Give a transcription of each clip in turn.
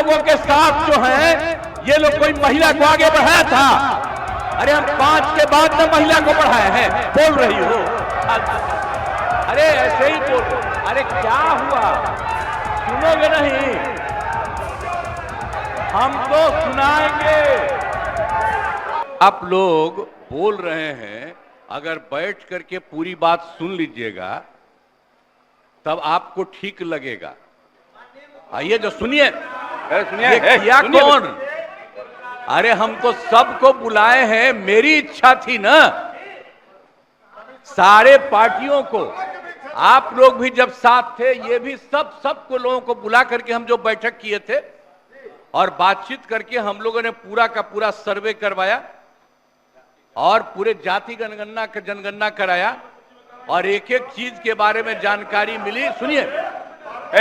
लोगों के साथ जो है ये लोग कोई महिला को आगे बढ़ाया था। अरे हम 5 के बाद न महिला को बढ़ाए हैं, बोल रही हो। अरे ऐसे ही बोल, अरे क्या हुआ, सुनोगे नहीं? हम तो सुनाएंगे। आप लोग बोल रहे हैं, अगर बैठ करके पूरी बात सुन लीजिएगा तब आपको ठीक लगेगा। आइए जो सुनिए, सुनिए किया कौन? अरे हम तो सबको बुलाए हैं, मेरी इच्छा थी ना, सारे पार्टियों को। आप लोग भी जब साथ थे, ये भी सबको लोगों को बुला करके हम जो बैठक किए थे और बातचीत करके हम लोगों ने पूरा का पूरा सर्वे करवाया और पूरे जाति जनगणना कराया और एक एक चीज के बारे में जानकारी मिली। सुनिए,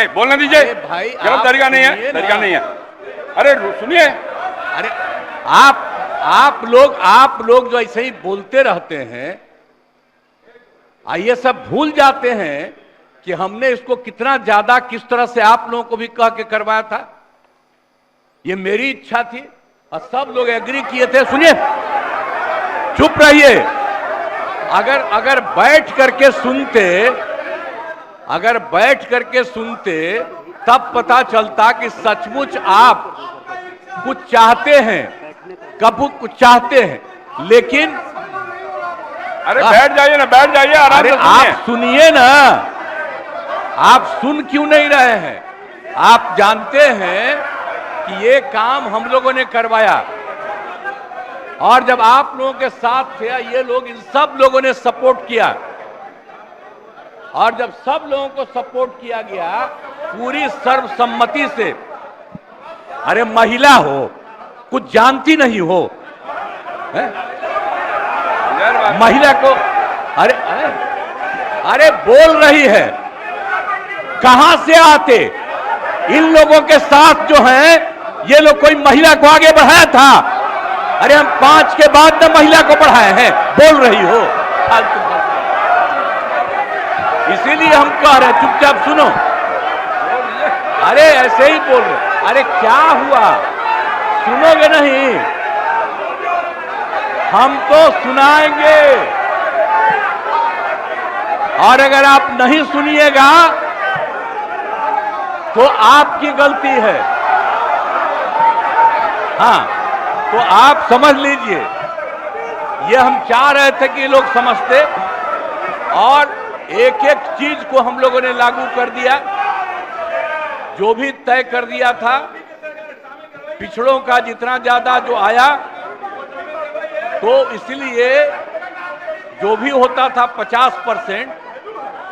बोलने दीजिए भाई, गलत तरीका नहीं है, तरीका नहीं है। अरे सुनिए, अरे आप लोग जो ऐसे ही बोलते रहते हैं, ये सब भूल जाते हैं कि हमने इसको कितना ज्यादा किस तरह से आप लोगों को भी कह के करवाया था। ये मेरी इच्छा थी और सब लोग एग्री किए थे। सुनिए, चुप रहिए। अगर बैठ करके सुनते तब पता चलता कि सचमुच आप कुछ चाहते हैं, कब कुछ चाहते हैं, लेकिन अरे बैठ जाइए ना, बैठ जाइए, आराम से सुनिए। आप सुनिए ना, आप सुन क्यों नहीं रहे हैं? आप जानते हैं कि ये काम हम लोगों ने करवाया और जब आप लोगों के साथ थे ये लोग, इन सब लोगों ने सपोर्ट किया और जब सब लोगों को सपोर्ट किया गया पूरी सर्वसम्मति से, अरे महिला हो, कुछ जानती नहीं हो, महिला को अरे बोल रही है, कहां से आते? इन लोगों के साथ जो है ये लोग कोई महिला को आगे बढ़ाया था। अरे हम 5 के बाद न महिला को बढ़ाए हैं, बोल रही हो। इसीलिए हम कह रहे हैं, चुपचाप सुनो। अरे ऐसे ही बोल रहे, अरे क्या हुआ, सुनोगे नहीं? हम तो सुनाएंगे और अगर आप नहीं सुनिएगा तो आपकी गलती है। हाँ, तो आप समझ लीजिए, ये हम चाह रहे थे कि लोग समझते और एक एक चीज को हम लोगों ने लागू कर दिया, जो भी तय कर दिया था। पिछड़ों का जितना ज्यादा जो आया, तो इसलिए जो भी होता था 50%,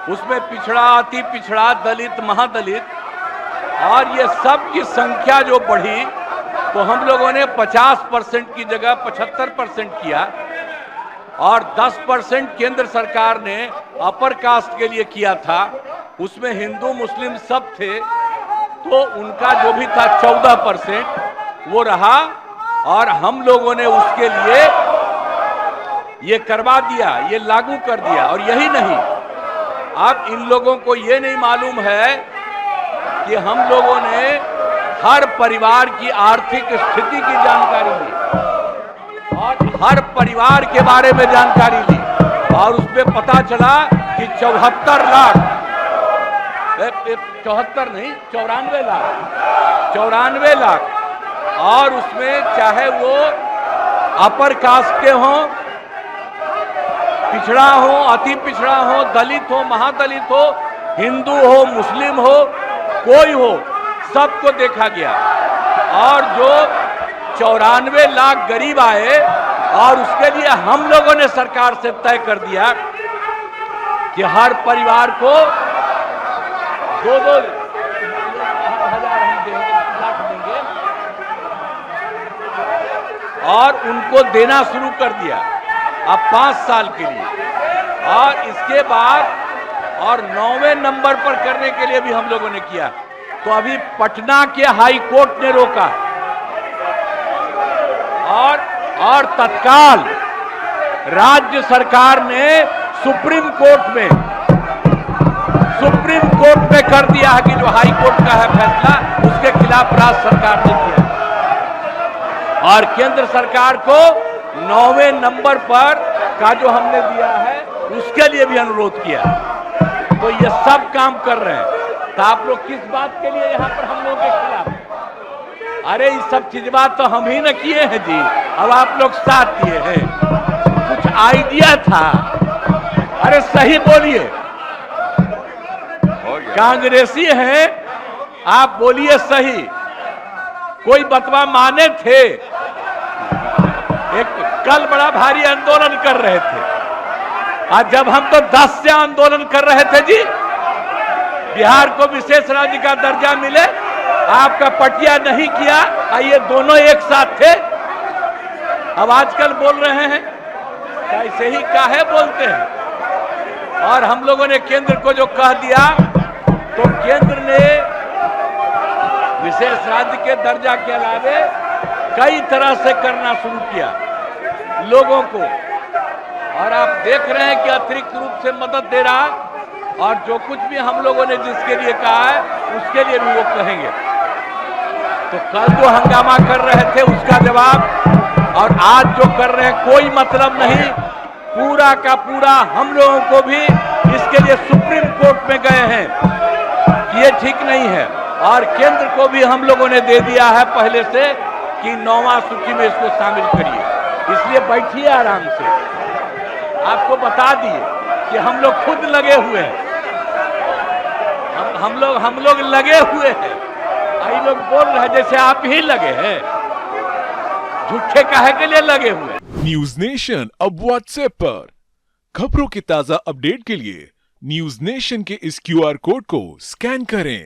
उसमें पिछड़ा, अति पिछड़ा, दलित, महादलित और ये सब की संख्या जो बढ़ी, तो हम लोगों ने 50% की जगह 75% किया और 10% केंद्र सरकार ने अपर कास्ट के लिए किया था। उसमें हिंदू मुस्लिम सब थे, तो उनका जो भी था 14% वो रहा और हम लोगों ने उसके लिए ये करवा दिया, ये लागू कर दिया। और यही नहीं, अब इन लोगों को ये नहीं मालूम है कि हम लोगों ने हर परिवार की आर्थिक स्थिति की जानकारी ली और हर परिवार के बारे में जानकारी ली और उसमें पता चला कि 74 लाख, 74 नहीं, 94 लाख और उसमें चाहे वो अपर कास्ट के हों, पिछड़ा हो, अति पिछड़ा हो, दलित हो, महादलित हो, हिंदू हो, मुस्लिम हो, कोई हो, सबको देखा गया और जो 94 लाख गरीब आए और उसके लिए हम लोगों ने सरकार से तय कर दिया कि हर परिवार को 2-2 हजार हम देंगे और उनको देना शुरू कर दिया अब 5 साल के लिए। और इसके बाद और 9वें नंबर पर करने के लिए भी हम लोगों ने किया। तो अभी पटना के हाई कोर्ट ने रोका और तत्काल राज्य सरकार ने सुप्रीम कोर्ट कोर्ट में कर दिया है कि जो हाई कोर्ट का है फैसला उसके खिलाफ राज्य सरकार ने किया और केंद्र सरकार को 9वें नंबर पर का जो हमने दिया है उसके लिए भी अनुरोध किया। तो ये सब काम कर रहे हैं। तो आप लोग किस बात के लिए यहाँ पर हम लोगों के खिलाफ? अरे ये सब चीज बात तो हम ही न किए हैं जी, अब आप लोग साथ दिए हैं। कुछ आइडिया था, अरे सही बोलिए, कांग्रेसी हैं आप, बोलिए सही। कोई बतवा माने थे? एक कल बड़ा भारी आंदोलन कर रहे थे, आज जब हम तो 10 से आंदोलन कर रहे थे जी, बिहार को विशेष राज्य का दर्जा मिले, आपका पटिया नहीं किया, ये दोनों एक साथ थे। अब आजकल बोल रहे हैं कैसे ही काहे बोलते हैं। और हम लोगों ने केंद्र को जो कह दिया, तो केंद्र ने विशेष राज्य के दर्जा के अलावे कई तरह से करना शुरू किया लोगों को, और आप देख रहे हैं कि अतिरिक्त रूप से मदद दे रहा, और जो कुछ भी हम लोगों ने जिसके लिए कहा है उसके लिए भी वो कहेंगे। तो कल जो हंगामा कर रहे थे उसका जवाब, और आज जो कर रहे हैं कोई मतलब नहीं। पूरा का पूरा हम लोगों को भी इसके लिए सुप्रीम कोर्ट में गए हैं, ये ठीक नहीं है, और केंद्र को भी हम लोगों ने दे दिया है पहले से कि 9वां सूची में इसको शामिल करिए। इसलिए बैठिए आराम से, आपको बता दिए कि हम लोग खुद लगे हुए हैं, हम लोग लगे हुए हैं। आई लोग बोल रहे हैं जैसे आप ही लगे हैं, झूठे काहे के लिए लगे हुए हैं। न्यूज नेशन अब व्हाट्सएप पर खबरों के ताजा अपडेट के लिए न्यूज नेशन के इस QR कोड को स्कैन करें।